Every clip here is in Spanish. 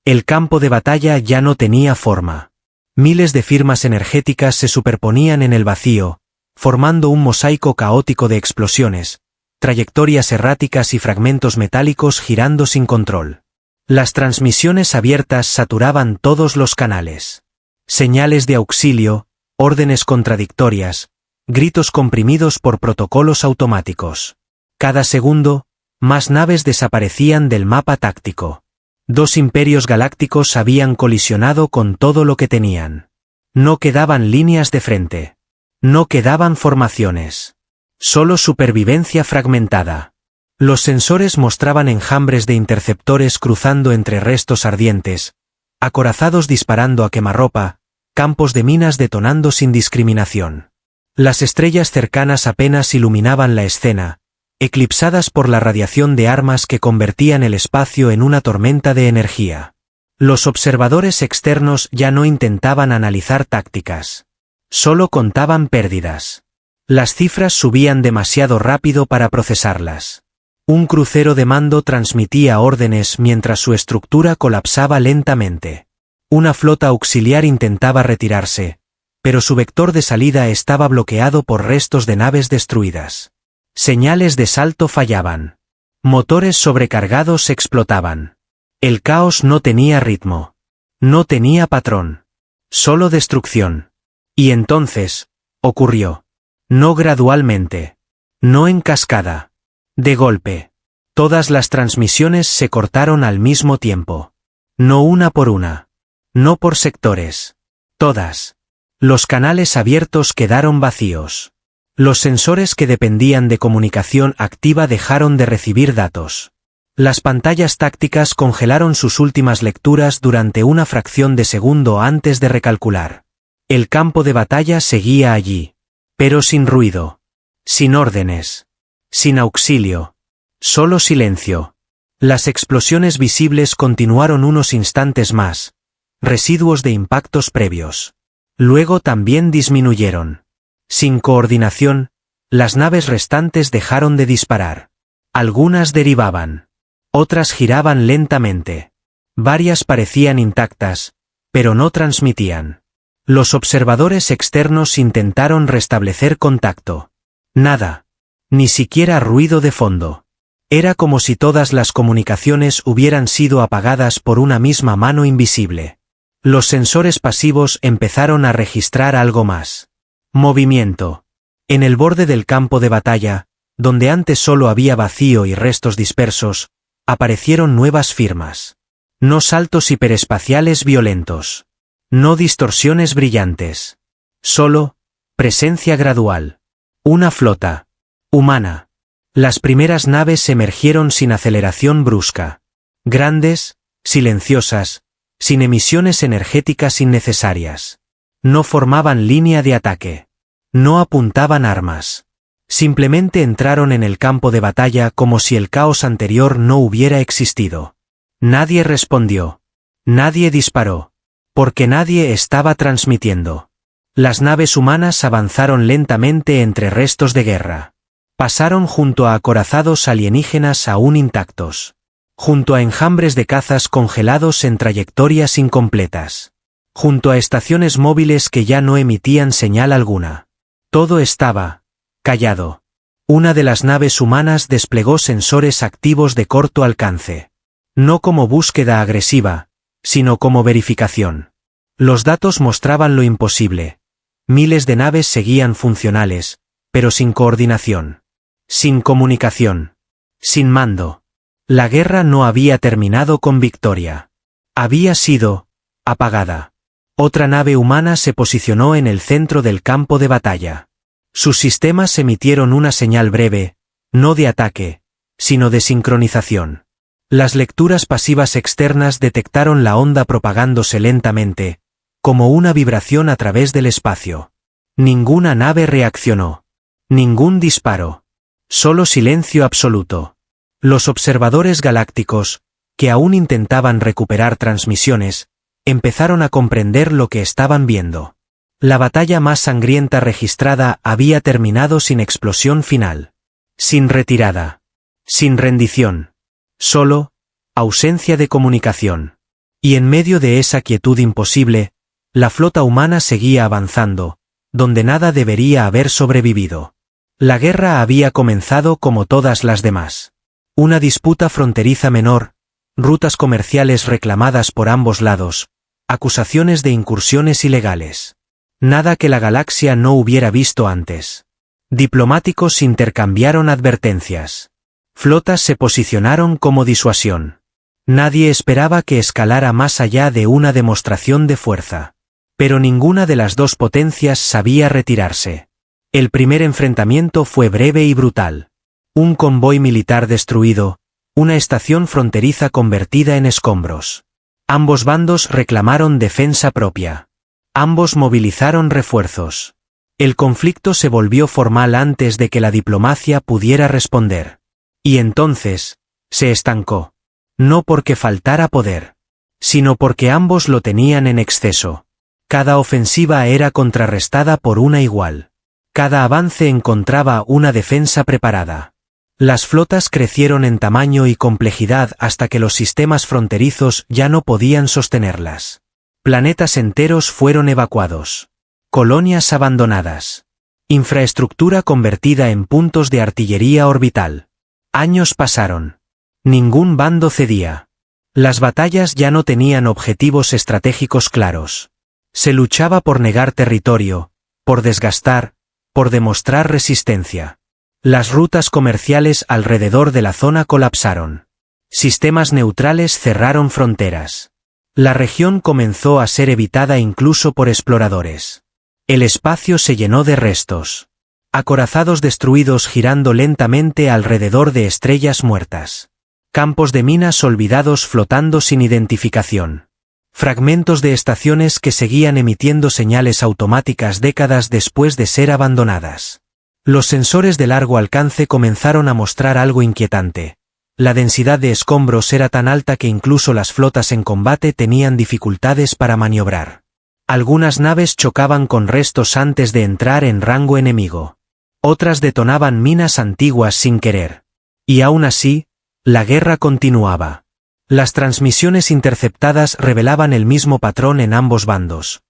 El campo de batalla ya no tenía forma. Miles de firmas energéticas se superponían en el vacío, formando un mosaico caótico de explosiones, trayectorias erráticas y fragmentos metálicos girando sin control. Las transmisiones abiertas saturaban todos los canales. Señales de auxilio, órdenes contradictorias, gritos comprimidos por protocolos automáticos. Cada segundo, más naves desaparecían del mapa táctico. 2 imperios galácticos habían colisionado con todo lo que tenían. No quedaban líneas de frente. No quedaban formaciones. Solo supervivencia fragmentada. Los sensores mostraban enjambres de interceptores cruzando entre restos ardientes, acorazados disparando a quemarropa, campos de minas detonando sin discriminación. Las estrellas cercanas apenas iluminaban la escena, eclipsadas por la radiación de armas que convertían el espacio en una tormenta de energía. Los observadores externos ya no intentaban analizar tácticas. Solo contaban pérdidas. Las cifras subían demasiado rápido para procesarlas. Un crucero de mando transmitía órdenes mientras su estructura colapsaba lentamente. Una flota auxiliar intentaba retirarse, pero su vector de salida estaba bloqueado por restos de naves destruidas. Señales de salto fallaban. Motores sobrecargados explotaban. El caos no tenía ritmo. No tenía patrón. Solo destrucción. Y entonces, ocurrió. No gradualmente. No en cascada. De golpe. Todas las transmisiones se cortaron al mismo tiempo. No una por una. No por sectores. Todas. Los canales abiertos quedaron vacíos. Los sensores que dependían de comunicación activa dejaron de recibir datos. Las pantallas tácticas congelaron sus últimas lecturas durante una fracción de segundo antes de recalcular. El campo de batalla seguía allí. Pero sin ruido. Sin órdenes. Sin auxilio. Solo silencio. Las explosiones visibles continuaron unos instantes más, residuos de impactos previos. Luego también disminuyeron. Sin coordinación, las naves restantes dejaron de disparar. Algunas derivaban. Otras giraban lentamente. Varias parecían intactas, pero no transmitían. Los observadores externos intentaron restablecer contacto. Nada. Ni siquiera ruido de fondo. Era como si todas las comunicaciones hubieran sido apagadas por una misma mano invisible. Los sensores pasivos empezaron a registrar algo más. Movimiento. En el borde del campo de batalla, donde antes solo había vacío y restos dispersos, aparecieron nuevas firmas. No saltos hiperespaciales violentos. No distorsiones brillantes. Solo, presencia gradual. Una flota. Humana. Las primeras naves emergieron sin aceleración brusca. Grandes, silenciosas, sin emisiones energéticas innecesarias. No formaban línea de ataque. No apuntaban armas. Simplemente entraron en el campo de batalla como si el caos anterior no hubiera existido. Nadie respondió. Nadie disparó. Porque nadie estaba transmitiendo. Las naves humanas avanzaron lentamente entre restos de guerra. Pasaron junto a acorazados alienígenas aún intactos. Junto a enjambres de cazas congelados en trayectorias incompletas. Junto a estaciones móviles que ya no emitían señal alguna. Todo estaba callado. Una de las naves humanas desplegó sensores activos de corto alcance. No como búsqueda agresiva, sino como verificación. Los datos mostraban lo imposible. Miles de naves seguían funcionales, pero sin coordinación. Sin comunicación. Sin mando. La guerra no había terminado con victoria. Había sido apagada. Otra nave humana se posicionó en el centro del campo de batalla. Sus sistemas emitieron una señal breve, no de ataque, sino de sincronización. Las lecturas pasivas externas detectaron la onda propagándose lentamente, como una vibración a través del espacio. Ninguna nave reaccionó. Ningún disparo. Solo silencio absoluto. Los observadores galácticos, que aún intentaban recuperar transmisiones, empezaron a comprender lo que estaban viendo. La batalla más sangrienta registrada había terminado sin explosión final. Sin retirada. Sin rendición. Solo, ausencia de comunicación. Y en medio de esa quietud imposible, la flota humana seguía avanzando, donde nada debería haber sobrevivido. La guerra había comenzado como todas las demás. Una disputa fronteriza menor, rutas comerciales reclamadas por ambos lados, acusaciones de incursiones ilegales. Nada que la galaxia no hubiera visto antes. Diplomáticos intercambiaron advertencias. Flotas se posicionaron como disuasión. Nadie esperaba que escalara más allá de una demostración de fuerza. Pero ninguna de las dos potencias sabía retirarse. El primer enfrentamiento fue breve y brutal. Un convoy militar destruido, una estación fronteriza convertida en escombros. Ambos bandos reclamaron defensa propia. Ambos movilizaron refuerzos. El conflicto se volvió formal antes de que la diplomacia pudiera responder. Y entonces, se estancó. No porque faltara poder, sino porque ambos lo tenían en exceso. Cada ofensiva era contrarrestada por una igual. Cada avance encontraba una defensa preparada. Las flotas crecieron en tamaño y complejidad hasta que los sistemas fronterizos ya no podían sostenerlas. Planetas enteros fueron evacuados. Colonias abandonadas. Infraestructura convertida en puntos de artillería orbital. Años pasaron. Ningún bando cedía. Las batallas ya no tenían objetivos estratégicos claros. Se luchaba por negar territorio, por desgastar, por demostrar resistencia. Las rutas comerciales alrededor de la zona colapsaron. Sistemas neutrales cerraron fronteras. La región comenzó a ser evitada incluso por exploradores. El espacio se llenó de restos. Acorazados destruidos girando lentamente alrededor de estrellas muertas. Campos de minas olvidados flotando sin identificación. Fragmentos de estaciones que seguían emitiendo señales automáticas décadas después de ser abandonadas. Los sensores de largo alcance comenzaron a mostrar algo inquietante. La densidad de escombros era tan alta que incluso las flotas en combate tenían dificultades para maniobrar. Algunas naves chocaban con restos antes de entrar en rango enemigo. Otras detonaban minas antiguas sin querer. Y aún así, la guerra continuaba. Las transmisiones interceptadas revelaban el mismo patrón en ambos bandos.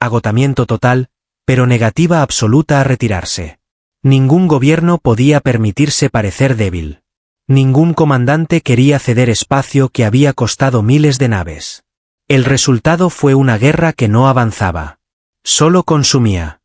Agotamiento total, pero negativa absoluta a retirarse. Ningún gobierno podía permitirse parecer débil. Ningún comandante quería ceder espacio que había costado miles de naves. El resultado fue una guerra que no avanzaba. Solo consumía.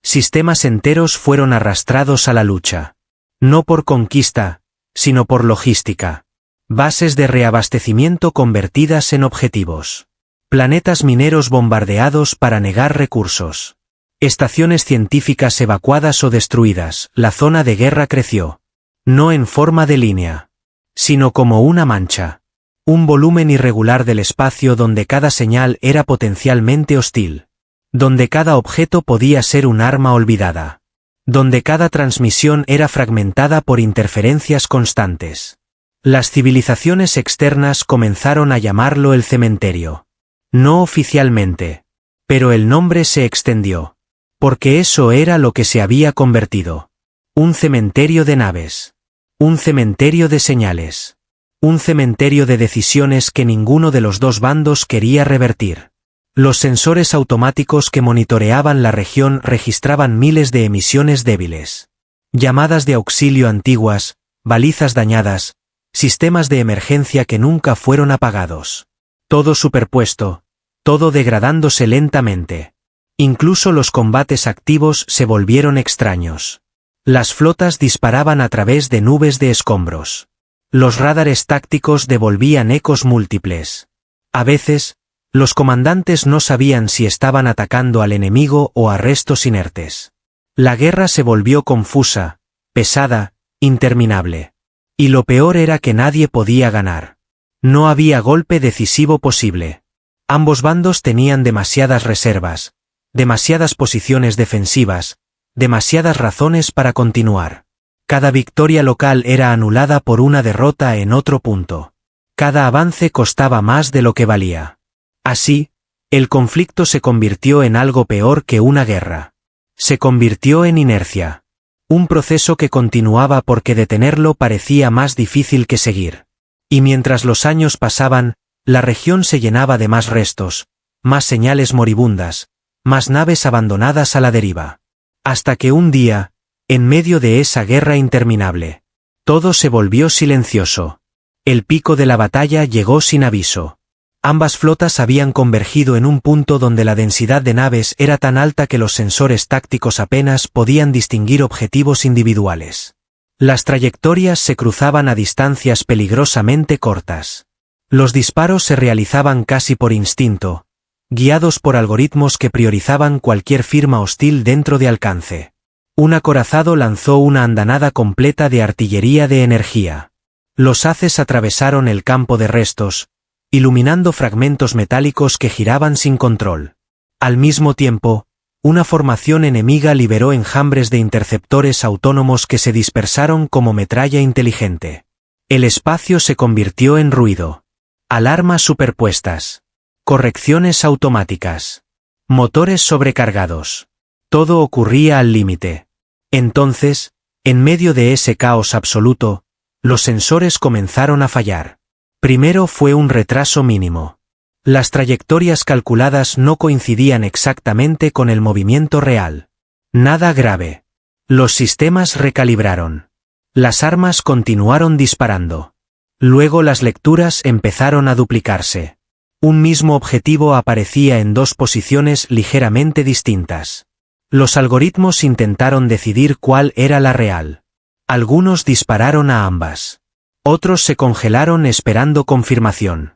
Sistemas enteros fueron arrastrados a la lucha. No por conquista, sino por logística. Bases de reabastecimiento convertidas en objetivos. Planetas mineros bombardeados para negar recursos. Estaciones científicas evacuadas o destruidas. La zona de guerra creció. No en forma de línea, sino como una mancha. Un volumen irregular del espacio donde cada señal era potencialmente hostil. Donde cada objeto podía ser un arma olvidada. Donde cada transmisión era fragmentada por interferencias constantes. Las civilizaciones externas comenzaron a llamarlo el cementerio. No oficialmente. Pero el nombre se extendió. Porque eso era lo que se había convertido. Un cementerio de naves. Un cementerio de señales. Un cementerio de decisiones que ninguno de los dos bandos quería revertir. Los sensores automáticos que monitoreaban la región registraban miles de emisiones débiles. Llamadas de auxilio antiguas, balizas dañadas, sistemas de emergencia que nunca fueron apagados. Todo superpuesto, todo degradándose lentamente. Incluso los combates activos se volvieron extraños. Las flotas disparaban a través de nubes de escombros. Los radares tácticos devolvían ecos múltiples. A veces, los comandantes no sabían si estaban atacando al enemigo o a restos inertes. La guerra se volvió confusa, pesada, interminable. Y lo peor era que nadie podía ganar. No había golpe decisivo posible. Ambos bandos tenían demasiadas reservas, demasiadas posiciones defensivas, demasiadas razones para continuar. Cada victoria local era anulada por una derrota en otro punto. Cada avance costaba más de lo que valía. Así, el conflicto se convirtió en algo peor que una guerra. Se convirtió en inercia. Un proceso que continuaba porque detenerlo parecía más difícil que seguir. Y mientras los años pasaban, La región se llenaba de más restos, más señales moribundas, más naves abandonadas a la deriva. Hasta que un día, en medio de esa guerra interminable, todo se volvió silencioso. El pico de la batalla llegó sin aviso. Ambas flotas habían convergido en un punto donde la densidad de naves era tan alta que los sensores tácticos apenas podían distinguir objetivos individuales. Las trayectorias se cruzaban a distancias peligrosamente cortas. Los disparos se realizaban casi por instinto, guiados por algoritmos que priorizaban cualquier firma hostil dentro de alcance. Un acorazado lanzó una andanada completa de artillería de energía. Los haces atravesaron el campo de restos, iluminando fragmentos metálicos que giraban sin control. Al mismo tiempo, una formación enemiga liberó enjambres de interceptores autónomos que se dispersaron como metralla inteligente. El espacio se convirtió en ruido. Alarmas superpuestas. Correcciones automáticas. Motores sobrecargados. Todo ocurría al límite. Entonces, en medio de ese caos absoluto, los sensores comenzaron a fallar. Primero fue un retraso mínimo. Las trayectorias calculadas no coincidían exactamente con el movimiento real. Nada grave. Los sistemas recalibraron. Las armas continuaron disparando. Luego las lecturas empezaron a duplicarse. Un mismo objetivo aparecía en dos posiciones ligeramente distintas. Los algoritmos intentaron decidir cuál era la real. Algunos dispararon a ambas. Otros se congelaron esperando confirmación.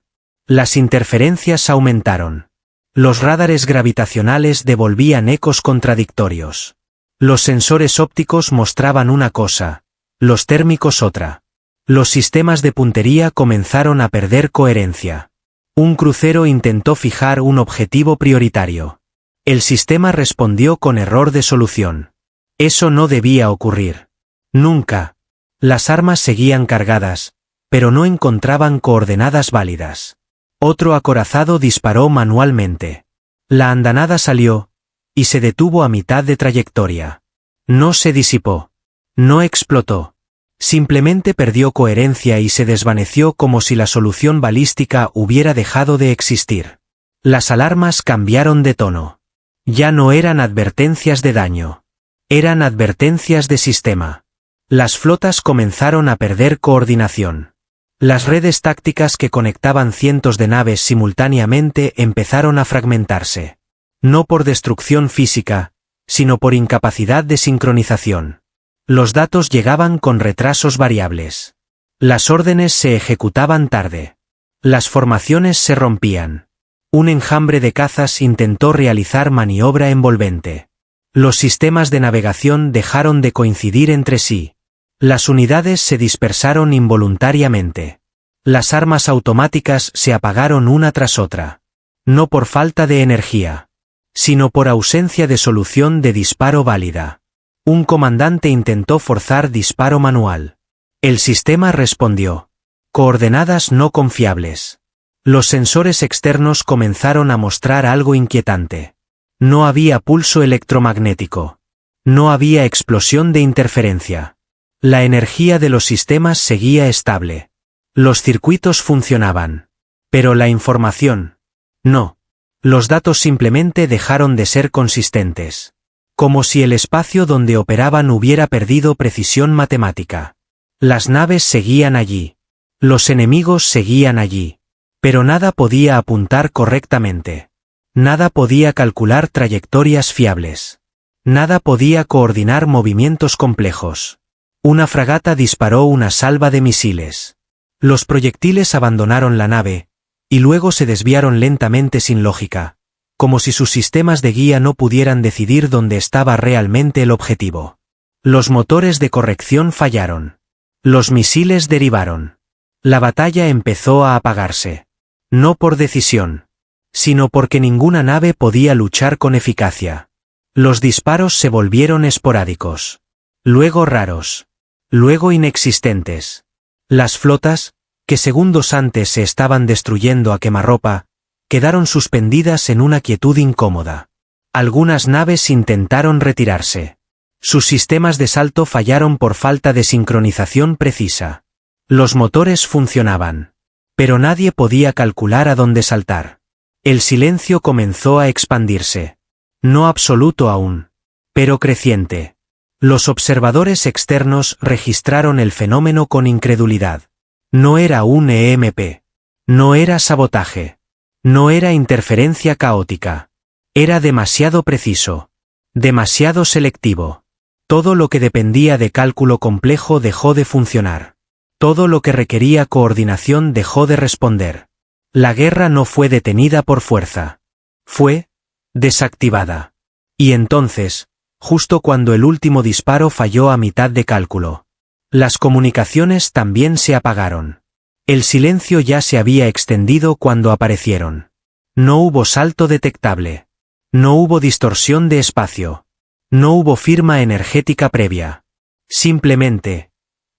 Las interferencias aumentaron. Los radares gravitacionales devolvían ecos contradictorios. Los sensores ópticos mostraban una cosa, los térmicos otra. Los sistemas de puntería comenzaron a perder coherencia. Un crucero intentó fijar un objetivo prioritario. El sistema respondió con error de solución. Eso no debía ocurrir. Nunca. Las armas seguían cargadas, pero no encontraban coordenadas válidas. Otro acorazado disparó manualmente. La andanada salió, y se detuvo a mitad de trayectoria. No se disipó. No explotó. Simplemente perdió coherencia y se desvaneció como si la solución balística hubiera dejado de existir. Las alarmas cambiaron de tono. Ya no eran advertencias de daño. Eran advertencias de sistema. Las flotas comenzaron a perder coordinación. Las redes tácticas que conectaban cientos de naves simultáneamente empezaron a fragmentarse. No por destrucción física, sino por incapacidad de sincronización. Los datos llegaban con retrasos variables. Las órdenes se ejecutaban tarde. Las formaciones se rompían. Un enjambre de cazas intentó realizar maniobra envolvente. Los sistemas de navegación dejaron de coincidir entre sí. Las unidades se dispersaron involuntariamente. Las armas automáticas se apagaron una tras otra. No por falta de energía, sino por ausencia de solución de disparo válida. Un comandante intentó forzar disparo manual. El sistema respondió. Coordenadas no confiables. Los sensores externos comenzaron a mostrar algo inquietante. No había pulso electromagnético. No había explosión de interferencia. La energía de los sistemas seguía estable. Los circuitos funcionaban. Pero la información, no. Los datos simplemente dejaron de ser consistentes. Como si el espacio donde operaban hubiera perdido precisión matemática. Las naves seguían allí. Los enemigos seguían allí. Pero nada podía apuntar correctamente. Nada podía calcular trayectorias fiables. Nada podía coordinar movimientos complejos. Una fragata disparó una salva de misiles. Los proyectiles abandonaron la nave, y luego se desviaron lentamente sin lógica, como si sus sistemas de guía no pudieran decidir dónde estaba realmente el objetivo. Los motores de corrección fallaron. Los misiles derivaron. La batalla empezó a apagarse. No por decisión, sino porque ninguna nave podía luchar con eficacia. Los disparos se volvieron esporádicos. Luego raros. Luego inexistentes. Las flotas, que segundos antes se estaban destruyendo a quemarropa, quedaron suspendidas en una quietud incómoda. Algunas naves intentaron retirarse. Sus sistemas de salto fallaron por falta de sincronización precisa. Los motores funcionaban. Pero nadie podía calcular a dónde saltar. El silencio comenzó a expandirse. No absoluto aún, pero creciente. Los observadores externos registraron el fenómeno con incredulidad. No era un EMP. No era sabotaje. No era interferencia caótica. Era demasiado preciso. Demasiado selectivo. Todo lo que dependía de cálculo complejo dejó de funcionar. Todo lo que requería coordinación dejó de responder. La guerra no fue detenida por fuerza. Fue desactivada. Y entonces, justo cuando el último disparo falló a mitad de cálculo, las comunicaciones también se apagaron. El silencio ya se había extendido cuando aparecieron. No hubo salto detectable. No hubo distorsión de espacio. No hubo firma energética previa. Simplemente,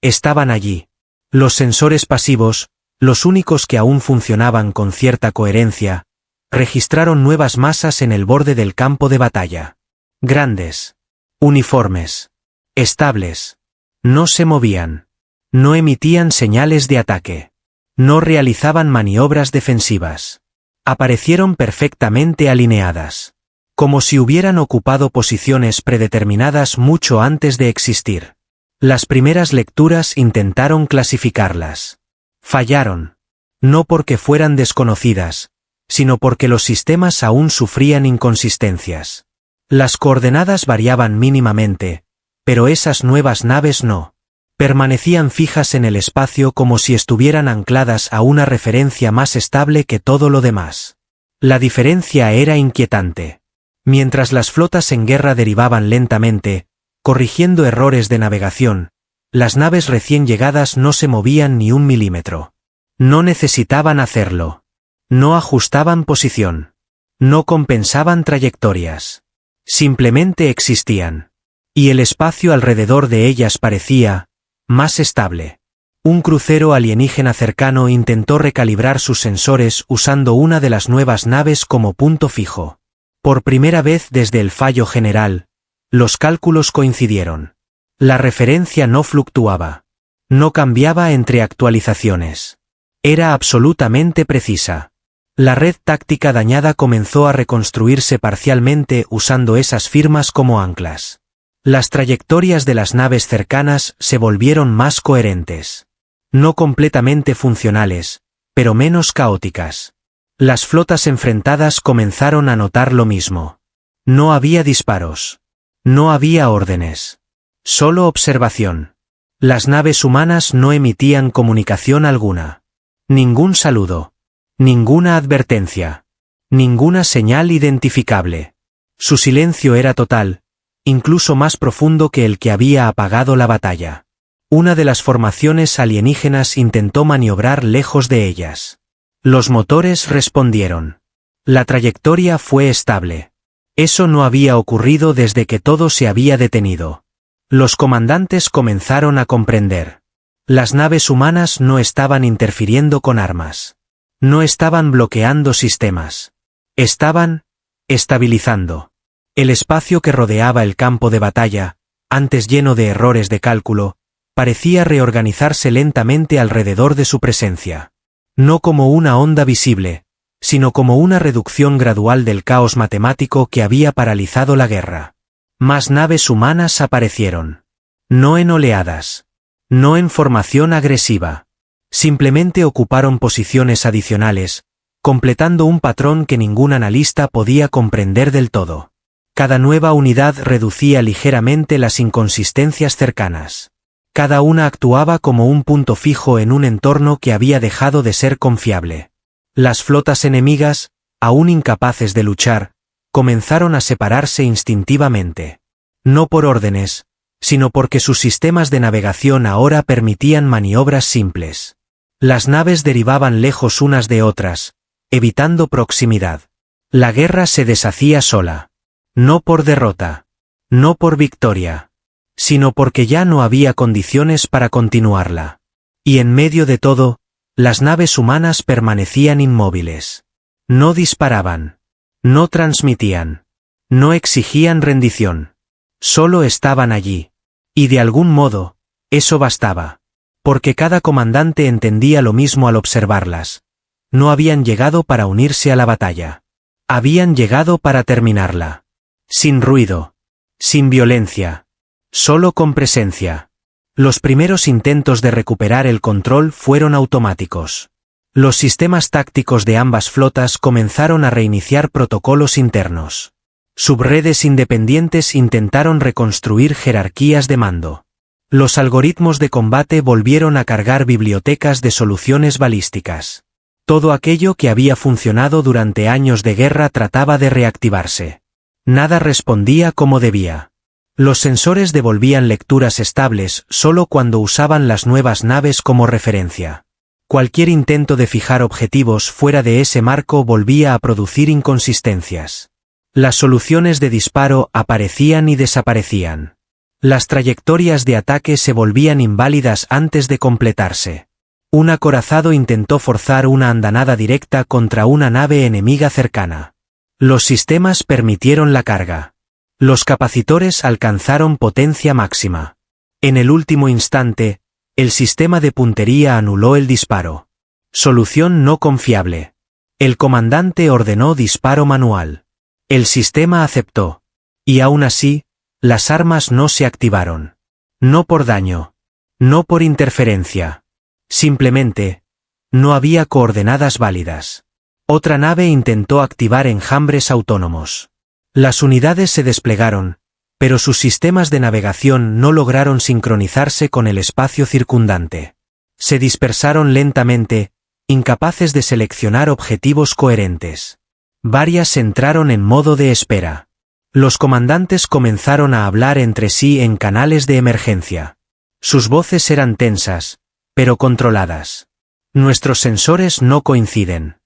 estaban allí. Los sensores pasivos, los únicos que aún funcionaban con cierta coherencia, registraron nuevas masas en el borde del campo de batalla. Grandes. Uniformes. Estables. No se movían. No emitían señales de ataque. No realizaban maniobras defensivas. Aparecieron perfectamente alineadas. Como si hubieran ocupado posiciones predeterminadas mucho antes de existir. Las primeras lecturas intentaron clasificarlas. Fallaron. No porque fueran desconocidas, sino porque los sistemas aún sufrían inconsistencias. Las coordenadas variaban mínimamente, pero esas nuevas naves no. Permanecían fijas en el espacio como si estuvieran ancladas a una referencia más estable que todo lo demás. La diferencia era inquietante. Mientras las flotas en guerra derivaban lentamente, corrigiendo errores de navegación, las naves recién llegadas no se movían ni un milímetro. No necesitaban hacerlo. No ajustaban posición. No compensaban trayectorias. Simplemente existían. Y el espacio alrededor de ellas parecía más estable. Un crucero alienígena cercano intentó recalibrar sus sensores usando una de las nuevas naves como punto fijo. Por primera vez desde el fallo general, los cálculos coincidieron. La referencia no fluctuaba. No cambiaba entre actualizaciones. Era absolutamente precisa. La red táctica dañada comenzó a reconstruirse parcialmente usando esas firmas como anclas. Las trayectorias de las naves cercanas se volvieron más coherentes. No completamente funcionales, pero menos caóticas. Las flotas enfrentadas comenzaron a notar lo mismo. No había disparos. No había órdenes. Solo observación. Las naves humanas no emitían comunicación alguna. Ningún saludo. Ninguna advertencia. Ninguna señal identificable. Su silencio era total, incluso más profundo que el que había apagado la batalla. Una de las formaciones alienígenas intentó maniobrar lejos de ellas. Los motores respondieron. La trayectoria fue estable. Eso no había ocurrido desde que todo se había detenido. Los comandantes comenzaron a comprender. Las naves humanas no estaban interfiriendo con armas. No estaban bloqueando sistemas. Estaban estabilizando. El espacio que rodeaba el campo de batalla, antes lleno de errores de cálculo, parecía reorganizarse lentamente alrededor de su presencia. No como una onda visible, sino como una reducción gradual del caos matemático que había paralizado la guerra. Más naves humanas aparecieron. No en oleadas. No en formación agresiva. Simplemente ocuparon posiciones adicionales, completando un patrón que ningún analista podía comprender del todo. Cada nueva unidad reducía ligeramente las inconsistencias cercanas. Cada una actuaba como un punto fijo en un entorno que había dejado de ser confiable. Las flotas enemigas, aún incapaces de luchar, comenzaron a separarse instintivamente. No por órdenes, sino porque sus sistemas de navegación ahora permitían maniobras simples. Las naves derivaban lejos unas de otras, evitando proximidad. La guerra se deshacía sola. No por derrota. No por victoria. Sino porque ya no había condiciones para continuarla. Y en medio de todo, las naves humanas permanecían inmóviles. No disparaban. No transmitían. No exigían rendición. Solo estaban allí. Y de algún modo, eso bastaba. Porque cada comandante entendía lo mismo al observarlas. No habían llegado para unirse a la batalla. Habían llegado para terminarla. Sin ruido. Sin violencia. Solo con presencia. Los primeros intentos de recuperar el control fueron automáticos. Los sistemas tácticos de ambas flotas comenzaron a reiniciar protocolos internos. Subredes independientes intentaron reconstruir jerarquías de mando. Los algoritmos de combate volvieron a cargar bibliotecas de soluciones balísticas. Todo aquello que había funcionado durante años de guerra trataba de reactivarse. Nada respondía como debía. Los sensores devolvían lecturas estables solo cuando usaban las nuevas naves como referencia. Cualquier intento de fijar objetivos fuera de ese marco volvía a producir inconsistencias. Las soluciones de disparo aparecían y desaparecían. Las trayectorias de ataque se volvían inválidas antes de completarse. Un acorazado intentó forzar una andanada directa contra una nave enemiga cercana. Los sistemas permitieron la carga. Los capacitores alcanzaron potencia máxima. En el último instante, el sistema de puntería anuló el disparo. Solución no confiable. El comandante ordenó disparo manual. El sistema aceptó. Y aún así, las armas no se activaron. No por daño. No por interferencia. Simplemente, no había coordenadas válidas. Otra nave intentó activar enjambres autónomos. Las unidades se desplegaron, pero sus sistemas de navegación no lograron sincronizarse con el espacio circundante. Se dispersaron lentamente, incapaces de seleccionar objetivos coherentes. Varias entraron en modo de espera. Los comandantes comenzaron a hablar entre sí en canales de emergencia. Sus voces eran tensas, pero controladas. Nuestros sensores no coinciden.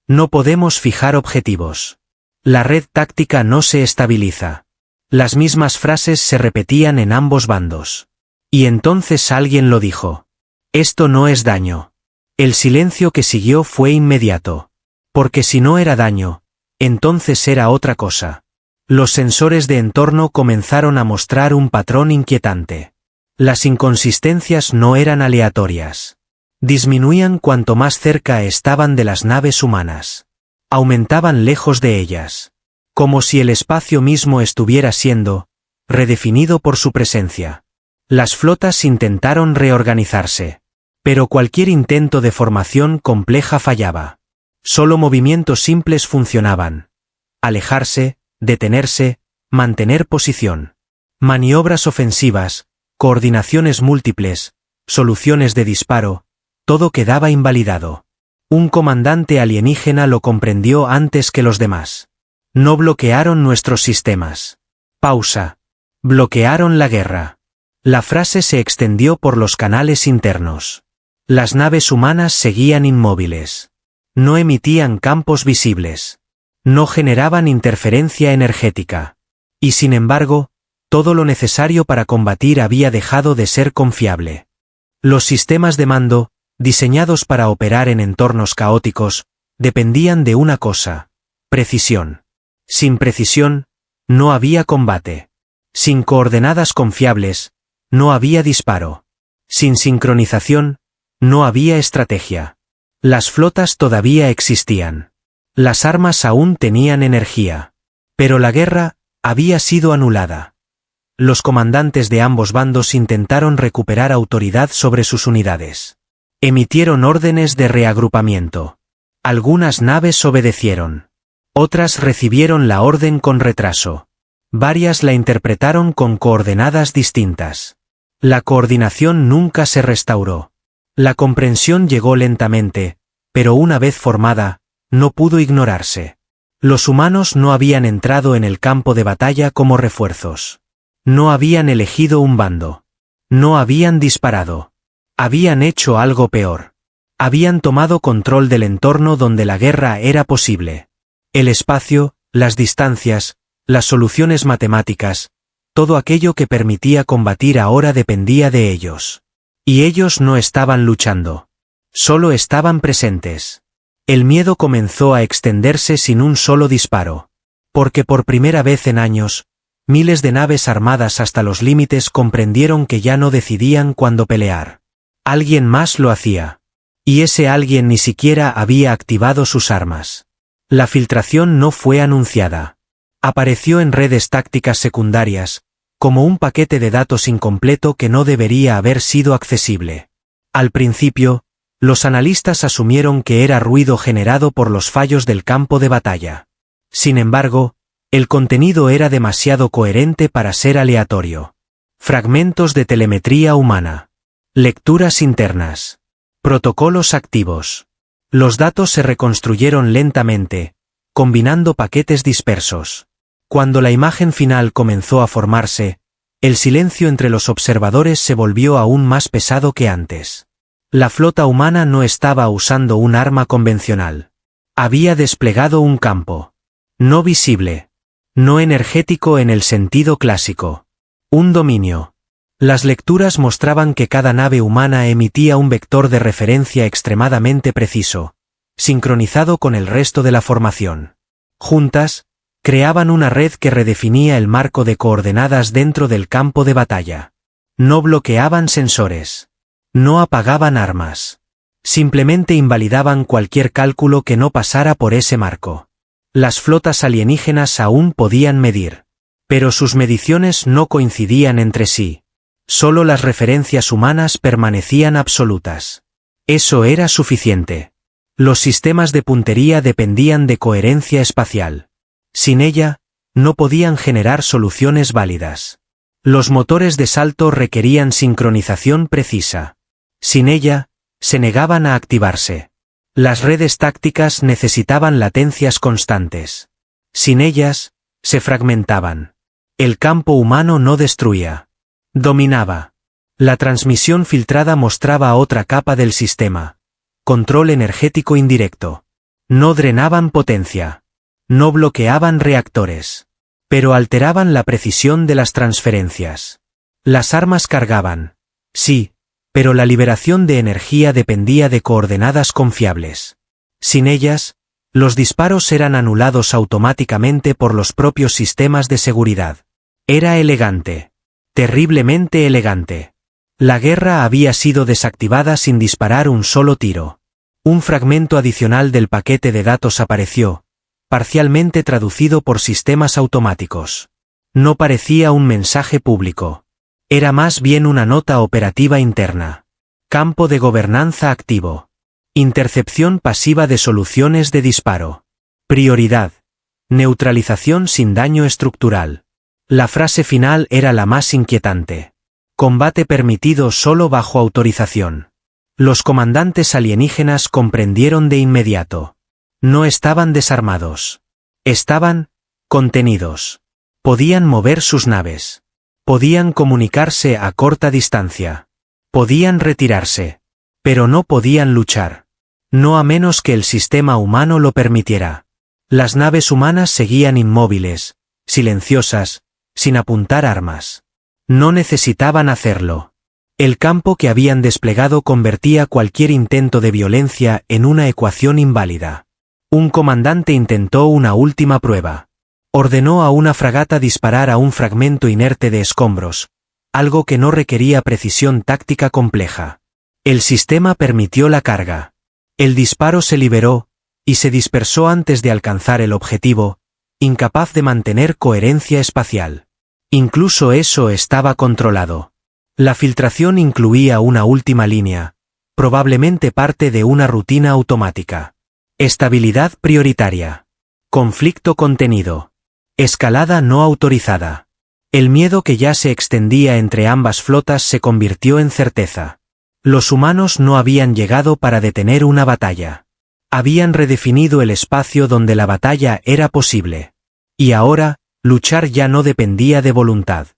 No podemos fijar objetivos. La red táctica no se estabiliza. Las mismas frases se repetían en ambos bandos. Y entonces alguien lo dijo. Esto no es daño. El silencio que siguió fue inmediato. Porque si no era daño, entonces era otra cosa. Los sensores de entorno comenzaron a mostrar un patrón inquietante. Las inconsistencias no eran aleatorias. Disminuían cuanto más cerca estaban de las naves humanas. Aumentaban lejos de ellas. Como si el espacio mismo estuviera siendo redefinido por su presencia. Las flotas intentaron reorganizarse. Pero cualquier intento de formación compleja fallaba. Solo movimientos simples funcionaban. Alejarse, detenerse, mantener posición. Maniobras ofensivas, coordinaciones múltiples, soluciones de disparo, todo quedaba invalidado. Un comandante alienígena lo comprendió antes que los demás. No bloquearon nuestros sistemas. Pausa. Bloquearon la guerra. La frase se extendió por los canales internos. Las naves humanas seguían inmóviles. No emitían campos visibles. No generaban interferencia energética. Y sin embargo, todo lo necesario para combatir había dejado de ser confiable. Los sistemas de mando, diseñados para operar en entornos caóticos, dependían de una cosa: precisión. Sin precisión, no había combate. Sin coordenadas confiables, no había disparo. Sin sincronización, no había estrategia. Las flotas todavía existían. Las armas aún tenían energía. Pero la guerra había sido anulada. Los comandantes de ambos bandos intentaron recuperar autoridad sobre sus unidades. Emitieron órdenes de reagrupamiento. Algunas naves obedecieron. Otras recibieron la orden con retraso. Varias la interpretaron con coordenadas distintas. La coordinación nunca se restauró. La comprensión llegó lentamente, pero una vez formada, no pudo ignorarse. Los humanos no habían entrado en el campo de batalla como refuerzos. No habían elegido un bando. No habían disparado. Habían hecho algo peor. Habían tomado control del entorno donde la guerra era posible. El espacio, las distancias, las soluciones matemáticas, todo aquello que permitía combatir ahora dependía de ellos. Y ellos no estaban luchando. Solo estaban presentes. El miedo comenzó a extenderse sin un solo disparo. Porque por primera vez en años, miles de naves armadas hasta los límites comprendieron que ya no decidían cuándo pelear. Alguien más lo hacía. Y ese alguien ni siquiera había activado sus armas. La filtración no fue anunciada. Apareció en redes tácticas secundarias, como un paquete de datos incompleto que no debería haber sido accesible. Al principio, los analistas asumieron que era ruido generado por los fallos del campo de batalla. Sin embargo, el contenido era demasiado coherente para ser aleatorio. Fragmentos de telemetría humana. Lecturas internas. Protocolos activos. Los datos se reconstruyeron lentamente, combinando paquetes dispersos. Cuando la imagen final comenzó a formarse, el silencio entre los observadores se volvió aún más pesado que antes. La flota humana no estaba usando un arma convencional. Había desplegado un campo. No visible. No energético en el sentido clásico. Un dominio. Las lecturas mostraban que cada nave humana emitía un vector de referencia extremadamente preciso, sincronizado con el resto de la formación. Juntas, creaban una red que redefinía el marco de coordenadas dentro del campo de batalla. No bloqueaban sensores. No apagaban armas. Simplemente invalidaban cualquier cálculo que no pasara por ese marco. Las flotas alienígenas aún podían medir. Pero sus mediciones no coincidían entre sí. Solo las referencias humanas permanecían absolutas. Eso era suficiente. Los sistemas de puntería dependían de coherencia espacial. Sin ella, no podían generar soluciones válidas. Los motores de salto requerían sincronización precisa. Sin ella, se negaban a activarse. Las redes tácticas necesitaban latencias constantes. Sin ellas, se fragmentaban. El campo humano no destruía. Dominaba. La transmisión filtrada mostraba otra capa del sistema. Control energético indirecto. No drenaban potencia. No bloqueaban reactores. Pero alteraban la precisión de las transferencias. Las armas cargaban. Sí, pero la liberación de energía dependía de coordenadas confiables. Sin ellas, los disparos eran anulados automáticamente por los propios sistemas de seguridad. Era elegante. Terriblemente elegante. La guerra había sido desactivada sin disparar un solo tiro. Un fragmento adicional del paquete de datos apareció, parcialmente traducido por sistemas automáticos. No parecía un mensaje público. Era más bien una nota operativa interna. Campo de gobernanza activo. Intercepción pasiva de soluciones de disparo. Prioridad. Neutralización sin daño estructural. La frase final era la más inquietante. Combate permitido solo bajo autorización. Los comandantes alienígenas comprendieron de inmediato. No estaban desarmados. Estaban contenidos. Podían mover sus naves. Podían comunicarse a corta distancia. Podían retirarse. Pero no podían luchar. No a menos que el sistema humano lo permitiera. Las naves humanas seguían inmóviles, silenciosas, sin apuntar armas. No necesitaban hacerlo. El campo que habían desplegado convertía cualquier intento de violencia en una ecuación inválida. Un comandante intentó una última prueba. Ordenó a una fragata disparar a un fragmento inerte de escombros, algo que no requería precisión táctica compleja. El sistema permitió la carga. El disparo se liberó, y se dispersó antes de alcanzar el objetivo, incapaz de mantener coherencia espacial. Incluso eso estaba controlado. La filtración incluía una última línea, probablemente parte de una rutina automática. Estabilidad prioritaria. Conflicto contenido. Escalada no autorizada. El miedo que ya se extendía entre ambas flotas se convirtió en certeza. Los humanos no habían llegado para detener una batalla. Habían redefinido el espacio donde la batalla era posible. Y ahora, luchar ya no dependía de voluntad.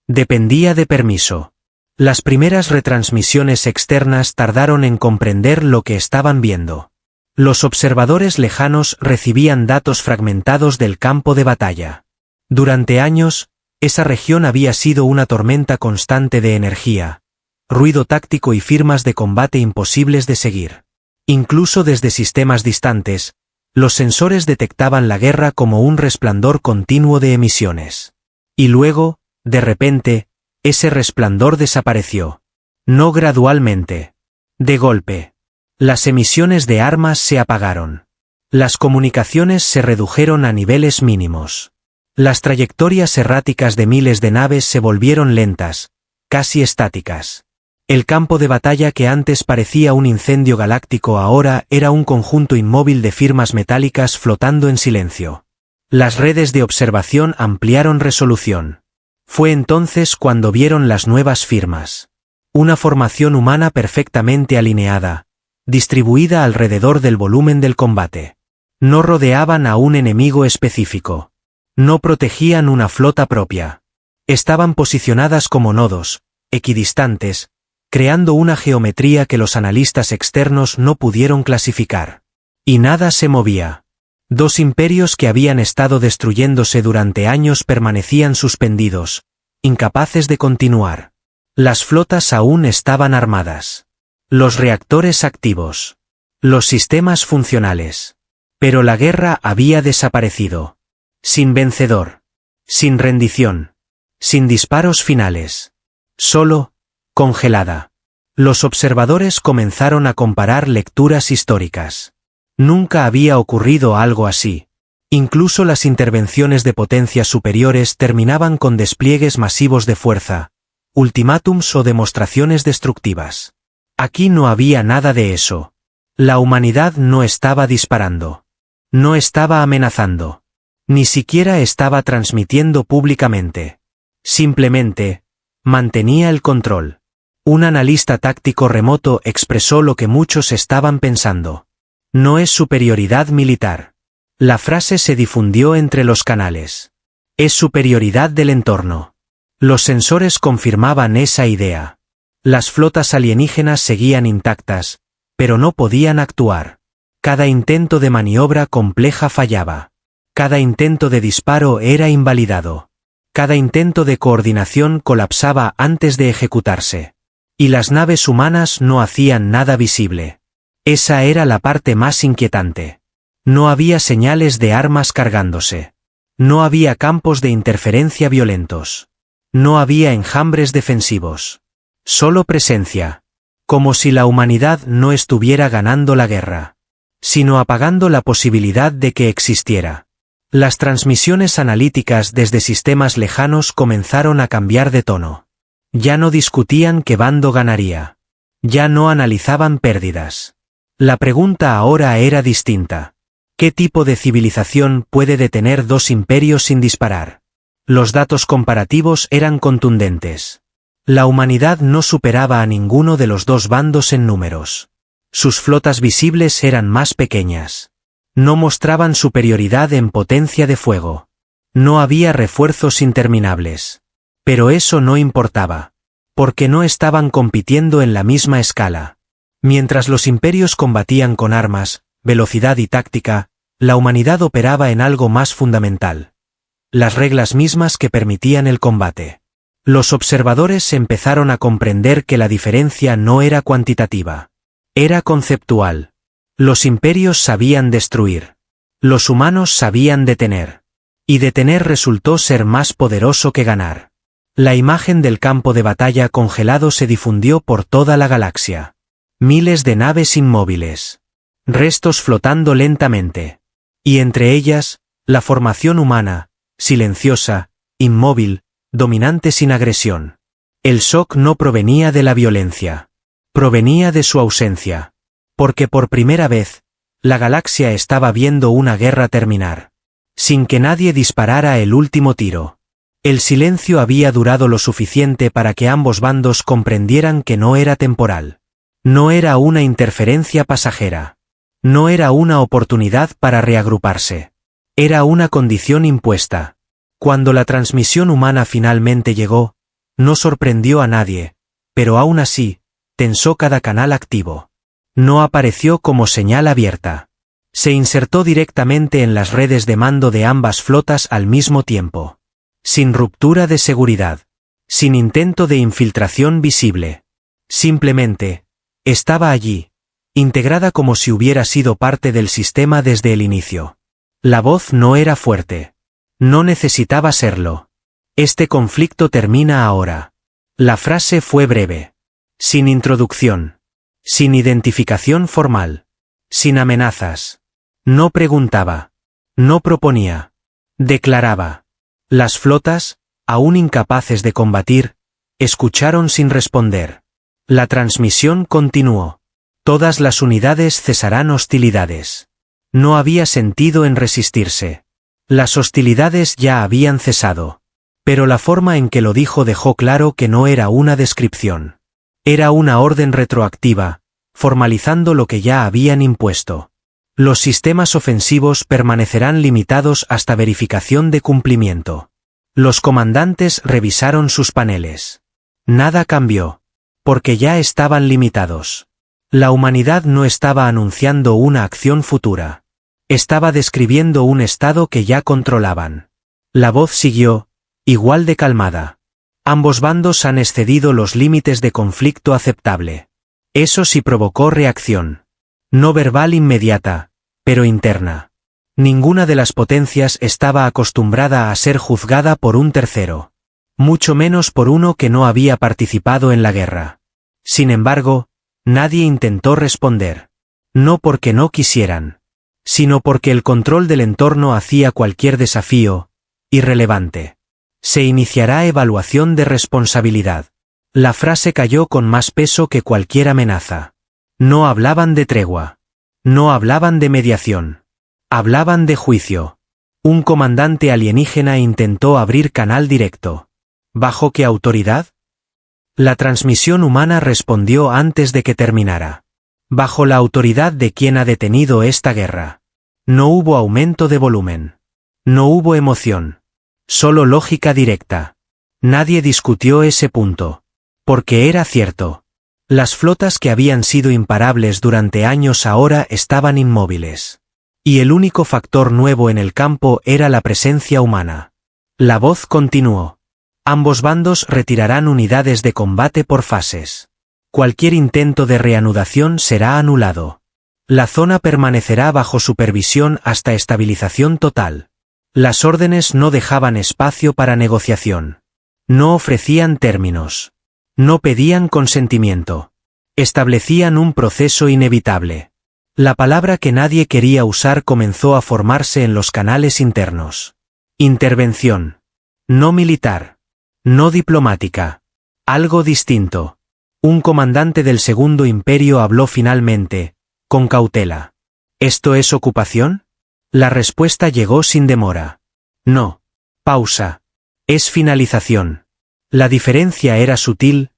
Dependía de permiso. Las primeras retransmisiones externas tardaron en comprender lo que estaban viendo. Los observadores lejanos recibían datos fragmentados del campo de batalla. Durante años, esa región había sido una tormenta constante de energía, ruido táctico y firmas de combate imposibles de seguir. Incluso desde sistemas distantes, los sensores detectaban la guerra como un resplandor continuo de emisiones. Y luego, de repente, ese resplandor desapareció. No gradualmente. De golpe, las emisiones de armas se apagaron. Las comunicaciones se redujeron a niveles mínimos. Las trayectorias erráticas de miles de naves se volvieron lentas, casi estáticas. El campo de batalla que antes parecía un incendio galáctico ahora era un conjunto inmóvil de firmas metálicas flotando en silencio. Las redes de observación ampliaron resolución. Fue entonces cuando vieron las nuevas firmas. Una formación humana perfectamente alineada, distribuida alrededor del volumen del combate. No rodeaban a un enemigo específico. No protegían una flota propia. Estaban posicionadas como nodos, equidistantes, creando una geometría que los analistas externos no pudieron clasificar. Y nada se movía. Dos imperios que habían estado destruyéndose durante años permanecían suspendidos, incapaces de continuar. Las flotas aún estaban armadas. Los reactores activos. Los sistemas funcionales. Pero la guerra había desaparecido. Sin vencedor. Sin rendición. Sin disparos finales. Solo, congelada. Los observadores comenzaron a comparar lecturas históricas. Nunca había ocurrido algo así. Incluso las intervenciones de potencias superiores terminaban con despliegues masivos de fuerza, ultimátums o demostraciones destructivas. Aquí no había nada de eso. La humanidad no estaba disparando. No estaba amenazando. Ni siquiera estaba transmitiendo públicamente. Simplemente, mantenía el control. Un analista táctico remoto expresó lo que muchos estaban pensando. No es superioridad militar. La frase se difundió entre los canales. Es superioridad del entorno. Los sensores confirmaban esa idea. Las flotas alienígenas seguían intactas, pero no podían actuar. Cada intento de maniobra compleja fallaba. Cada intento de disparo era invalidado. Cada intento de coordinación colapsaba antes de ejecutarse. Y las naves humanas no hacían nada visible. Esa era la parte más inquietante. No había señales de armas cargándose. No había campos de interferencia violentos. No había enjambres defensivos. Solo presencia. Como si la humanidad no estuviera ganando la guerra, sino apagando la posibilidad de que existiera. Las transmisiones analíticas desde sistemas lejanos comenzaron a cambiar de tono. Ya no discutían qué bando ganaría. Ya no analizaban pérdidas. La pregunta ahora era distinta. ¿Qué tipo de civilización puede detener dos imperios sin disparar? Los datos comparativos eran contundentes. La humanidad no superaba a ninguno de los dos bandos en números. Sus flotas visibles eran más pequeñas. No mostraban superioridad en potencia de fuego. No había refuerzos interminables. Pero eso no importaba. Porque no estaban compitiendo en la misma escala. Mientras los imperios combatían con armas, velocidad y táctica, la humanidad operaba en algo más fundamental. Las reglas mismas que permitían el combate. Los observadores empezaron a comprender que la diferencia no era cuantitativa. Era conceptual. Los imperios sabían destruir. Los humanos sabían detener. Y detener resultó ser más poderoso que ganar. La imagen del campo de batalla congelado se difundió por toda la galaxia. Miles de naves inmóviles. Restos flotando lentamente. Y entre ellas, la formación humana, silenciosa, inmóvil, dominante sin agresión. El shock no provenía de la violencia. Provenía de su ausencia. Porque por primera vez, la galaxia estaba viendo una guerra terminar. Sin que nadie disparara el último tiro. El silencio había durado lo suficiente para que ambos bandos comprendieran que no era temporal. No era una interferencia pasajera. No era una oportunidad para reagruparse. Era una condición impuesta. Cuando la transmisión humana finalmente llegó, no sorprendió a nadie, pero aún así, tensó cada canal activo. No apareció como señal abierta. Se insertó directamente en las redes de mando de ambas flotas al mismo tiempo. Sin ruptura de seguridad. Sin intento de infiltración visible. Simplemente, estaba allí, integrada como si hubiera sido parte del sistema desde el inicio. La voz no era fuerte. No necesitaba serlo. Este conflicto termina ahora. La frase fue breve. Sin introducción. Sin identificación formal. Sin amenazas. No preguntaba. No proponía. Declaraba. Las flotas, aún incapaces de combatir, escucharon sin responder. La transmisión continuó. Todas las unidades cesarán hostilidades. No había sentido en resistirse. Las hostilidades ya habían cesado. Pero la forma en que lo dijo dejó claro que no era una descripción. Era una orden retroactiva, formalizando lo que ya habían impuesto. Los sistemas ofensivos permanecerán limitados hasta verificación de cumplimiento. Los comandantes revisaron sus paneles. Nada cambió. Porque ya estaban limitados. La humanidad no estaba anunciando una acción futura. Estaba describiendo un estado que ya controlaban. La voz siguió, igual de calmada. Ambos bandos han excedido los límites de conflicto aceptable. Eso sí provocó reacción. No verbal inmediata, pero interna. Ninguna de las potencias estaba acostumbrada a ser juzgada por un tercero. Mucho menos por uno que no había participado en la guerra. Sin embargo, nadie intentó responder. No porque no quisieran, sino porque el control del entorno hacía cualquier desafío irrelevante. Se iniciará evaluación de responsabilidad. La frase cayó con más peso que cualquier amenaza. No hablaban de tregua. No hablaban de mediación. Hablaban de juicio. Un comandante alienígena intentó abrir canal directo. ¿Bajo qué autoridad? La transmisión humana respondió antes de que terminara. Bajo la autoridad de quien ha detenido esta guerra. No hubo aumento de volumen. No hubo emoción. Solo lógica directa. Nadie discutió ese punto. Porque era cierto. Las flotas que habían sido imparables durante años ahora estaban inmóviles. Y el único factor nuevo en el campo era la presencia humana. La voz continuó. Ambos bandos retirarán unidades de combate por fases. Cualquier intento de reanudación será anulado. La zona permanecerá bajo supervisión hasta estabilización total. Las órdenes no dejaban espacio para negociación. No ofrecían términos. No pedían consentimiento. Establecían un proceso inevitable. La palabra que nadie quería usar comenzó a formarse en los canales internos. Intervención. No militar. No diplomática. Algo distinto. Un comandante del Segundo Imperio habló finalmente, con cautela. ¿Esto es ocupación? La respuesta llegó sin demora. No. Pausa. Es finalización. La diferencia era sutil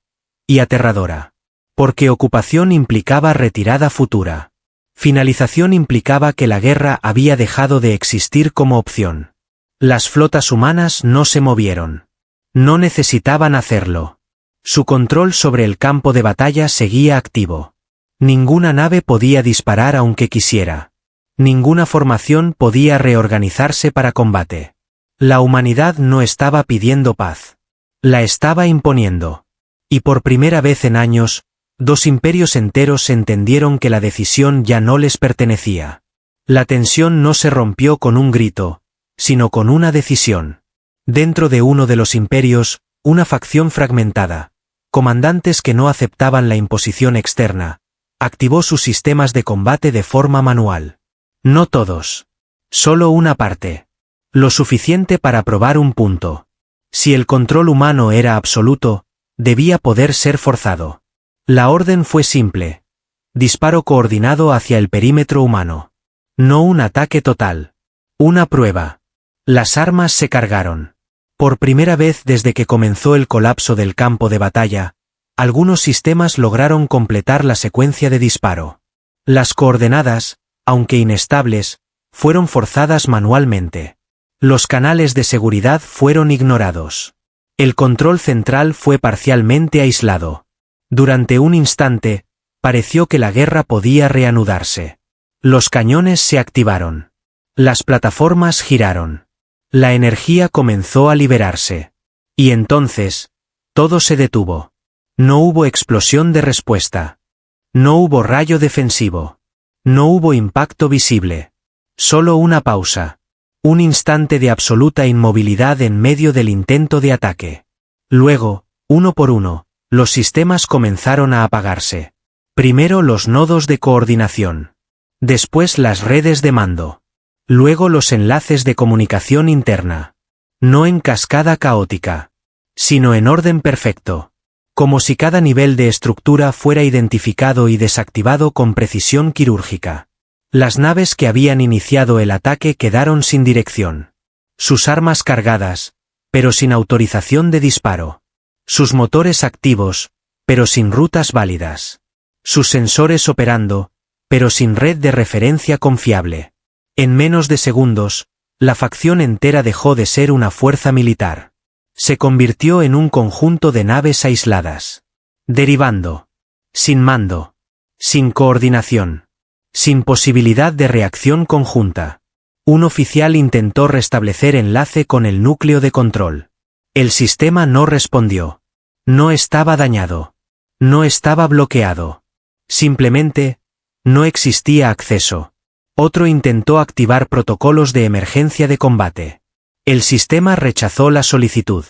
y aterradora. Porque ocupación implicaba retirada futura. Finalización implicaba que la guerra había dejado de existir como opción. Las flotas humanas no se movieron. No necesitaban hacerlo. Su control sobre el campo de batalla seguía activo. Ninguna nave podía disparar aunque quisiera. Ninguna formación podía reorganizarse para combate. La humanidad no estaba pidiendo paz. La estaba imponiendo. Y por primera vez en años, dos imperios enteros entendieron que la decisión ya no les pertenecía. La tensión no se rompió con un grito, sino con una decisión. Dentro de uno de los imperios, una facción fragmentada, comandantes que no aceptaban la imposición externa, activó sus sistemas de combate de forma manual. No todos. Solo una parte. Lo suficiente para probar un punto. Si el control humano era absoluto, debía poder ser forzado. La orden fue simple. Disparo coordinado hacia el perímetro humano. No un ataque total. Una prueba. Las armas se cargaron. Por primera vez desde que comenzó el colapso del campo de batalla, algunos sistemas lograron completar la secuencia de disparo. Las coordenadas, aunque inestables, fueron forzadas manualmente. Los canales de seguridad fueron ignorados. El control central fue parcialmente aislado. Durante un instante, pareció que la guerra podía reanudarse. Los cañones se activaron. Las plataformas giraron. La energía comenzó a liberarse. Y entonces, todo se detuvo. No hubo explosión de respuesta. No hubo rayo defensivo. No hubo impacto visible. Solo una pausa. Un instante de absoluta inmovilidad en medio del intento de ataque. Luego, uno por uno, los sistemas comenzaron a apagarse. Primero los nodos de coordinación. Después las redes de mando. Luego los enlaces de comunicación interna. No en cascada caótica, sino en orden perfecto. Como si cada nivel de estructura fuera identificado y desactivado con precisión quirúrgica. Las naves que habían iniciado el ataque quedaron sin dirección. Sus armas cargadas, pero sin autorización de disparo. Sus motores activos, pero sin rutas válidas. Sus sensores operando, pero sin red de referencia confiable. En menos de segundos, la facción entera dejó de ser una fuerza militar. Se convirtió en un conjunto de naves aisladas. Derivando. Sin mando. Sin coordinación. Sin posibilidad de reacción conjunta. Un oficial intentó restablecer enlace con el núcleo de control. El sistema no respondió. No estaba dañado. No estaba bloqueado. Simplemente, no existía acceso. Otro intentó activar protocolos de emergencia de combate. El sistema rechazó la solicitud.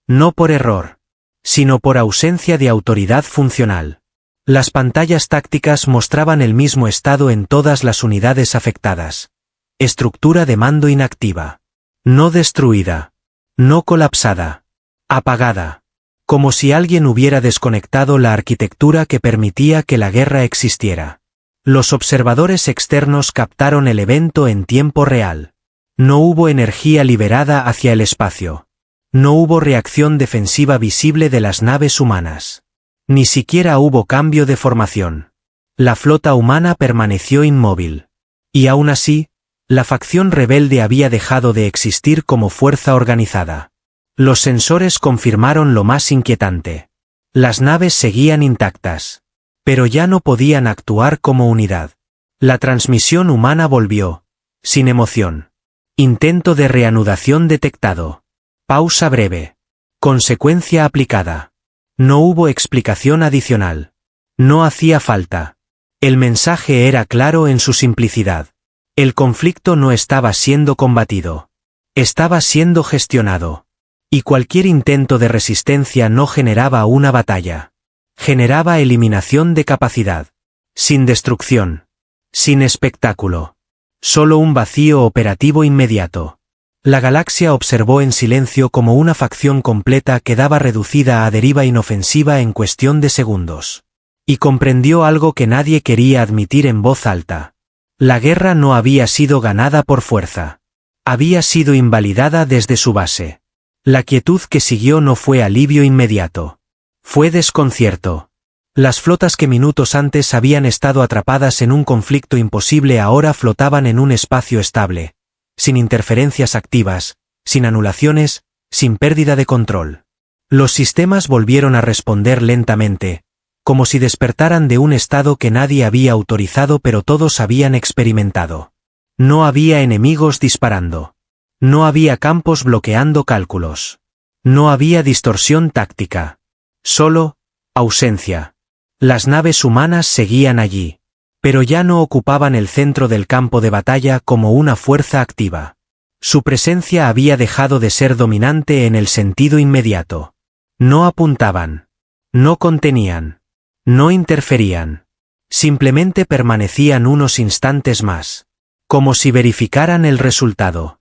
No por error, sino por ausencia de autoridad funcional. Las pantallas tácticas mostraban el mismo estado en todas las unidades afectadas. Estructura de mando inactiva. No destruida. No colapsada. Apagada. Como si alguien hubiera desconectado la arquitectura que permitía que la guerra existiera. Los observadores externos captaron el evento en tiempo real. No hubo energía liberada hacia el espacio. No hubo reacción defensiva visible de las naves humanas. Ni siquiera hubo cambio de formación. La flota humana permaneció inmóvil. Y aún así, la facción rebelde había dejado de existir como fuerza organizada. Los sensores confirmaron lo más inquietante. Las naves seguían intactas. Pero ya no podían actuar como unidad. La transmisión humana volvió. Sin emoción. Intento de reanudación detectado. Pausa breve. Consecuencia aplicada. No hubo explicación adicional. No hacía falta. El mensaje era claro en su simplicidad. El conflicto no estaba siendo combatido. Estaba siendo gestionado. Y cualquier intento de resistencia no generaba una batalla. Generaba eliminación de capacidad. Sin destrucción. Sin espectáculo. Solo un vacío operativo inmediato. La galaxia observó en silencio como una facción completa quedaba reducida a deriva inofensiva en cuestión de segundos. Y comprendió algo que nadie quería admitir en voz alta. La guerra no había sido ganada por fuerza. Había sido invalidada desde su base. La quietud que siguió no fue alivio inmediato. Fue desconcierto. Las flotas que minutos antes habían estado atrapadas en un conflicto imposible ahora flotaban en un espacio estable, sin interferencias activas, sin anulaciones, sin pérdida de control. Los sistemas volvieron a responder lentamente, como si despertaran de un estado que nadie había autorizado pero todos habían experimentado. No había enemigos disparando. No había campos bloqueando cálculos. No había distorsión táctica. Solo, ausencia. Las naves humanas seguían allí. Pero ya no ocupaban el centro del campo de batalla como una fuerza activa. Su presencia había dejado de ser dominante en el sentido inmediato. No apuntaban. No contenían. No interferían. Simplemente permanecían unos instantes más. Como si verificaran el resultado.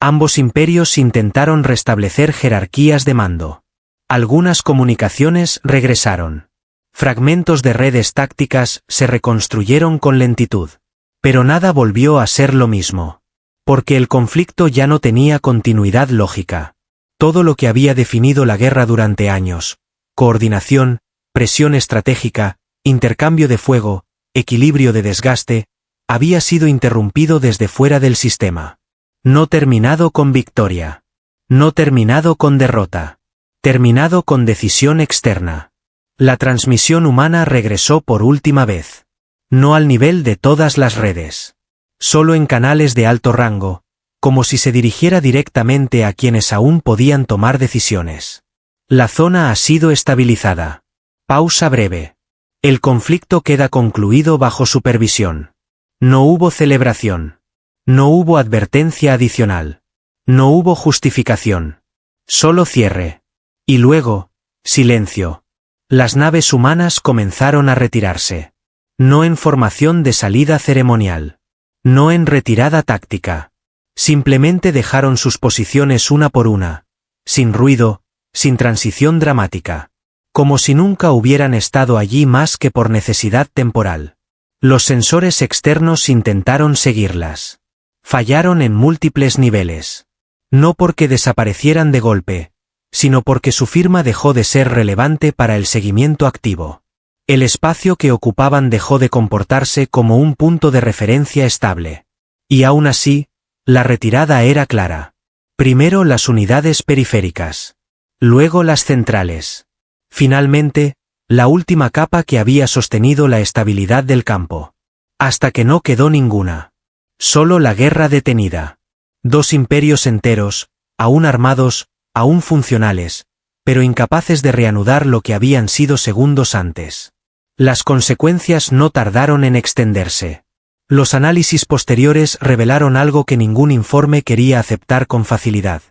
Ambos imperios intentaron restablecer jerarquías de mando. Algunas comunicaciones regresaron. Fragmentos de redes tácticas se reconstruyeron con lentitud. Pero nada volvió a ser lo mismo. Porque el conflicto ya no tenía continuidad lógica. Todo lo que había definido la guerra durante años, coordinación, presión estratégica, intercambio de fuego, equilibrio de desgaste, había sido interrumpido desde fuera del sistema. No terminado con victoria. No terminado con derrota. Terminado con decisión externa. La transmisión humana regresó por última vez. No al nivel de todas las redes. Solo en canales de alto rango, como si se dirigiera directamente a quienes aún podían tomar decisiones. La zona ha sido estabilizada. Pausa breve. El conflicto queda concluido bajo supervisión. No hubo celebración. No hubo advertencia adicional. No hubo justificación. Solo cierre. Y luego, silencio. Las naves humanas comenzaron a retirarse. No en formación de salida ceremonial. No en retirada táctica. Simplemente dejaron sus posiciones una por una, sin ruido, sin transición dramática. Como si nunca hubieran estado allí más que por necesidad temporal. Los sensores externos intentaron seguirlas. Fallaron en múltiples niveles. No porque desaparecieran de golpe, sino porque su firma dejó de ser relevante para el seguimiento activo. El espacio que ocupaban dejó de comportarse como un punto de referencia estable. Y aún así, la retirada era clara. Primero las unidades periféricas. Luego las centrales. Finalmente, la última capa que había sostenido la estabilidad del campo. Hasta que no quedó ninguna. Solo la guerra detenida. 2 imperios enteros, aún armados, aún funcionales, pero incapaces de reanudar lo que habían sido segundos antes. Las consecuencias no tardaron en extenderse. Los análisis posteriores revelaron algo que ningún informe quería aceptar con facilidad.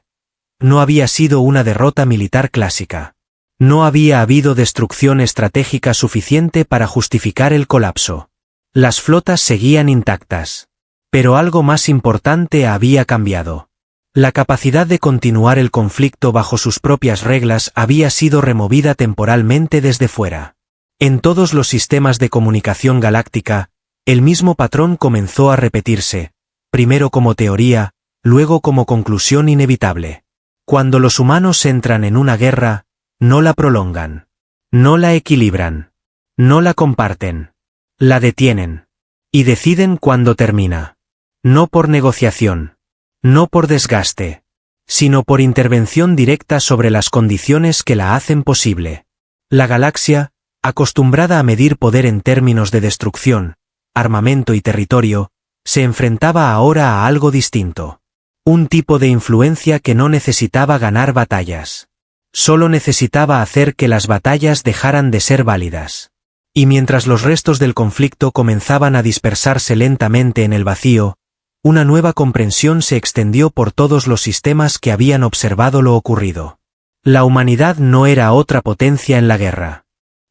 No había sido una derrota militar clásica. No había habido destrucción estratégica suficiente para justificar el colapso. Las flotas seguían intactas. Pero algo más importante había cambiado. La capacidad de continuar el conflicto bajo sus propias reglas había sido removida temporalmente desde fuera. En todos los sistemas de comunicación galáctica, el mismo patrón comenzó a repetirse, primero como teoría, luego como conclusión inevitable. Cuando los humanos entran en una guerra, no la prolongan. No la equilibran. No la comparten. La detienen. Y deciden cuándo termina. No por negociación. No por desgaste. Sino por intervención directa sobre las condiciones que la hacen posible. La galaxia, acostumbrada a medir poder en términos de destrucción, armamento y territorio, se enfrentaba ahora a algo distinto. Un tipo de influencia que no necesitaba ganar batallas. Solo necesitaba hacer que las batallas dejaran de ser válidas. Y mientras los restos del conflicto comenzaban a dispersarse lentamente en el vacío, una nueva comprensión se extendió por todos los sistemas que habían observado lo ocurrido. La humanidad no era otra potencia en la guerra.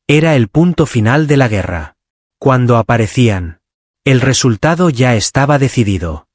Era el punto final de la guerra. Cuando aparecían, el resultado ya estaba decidido.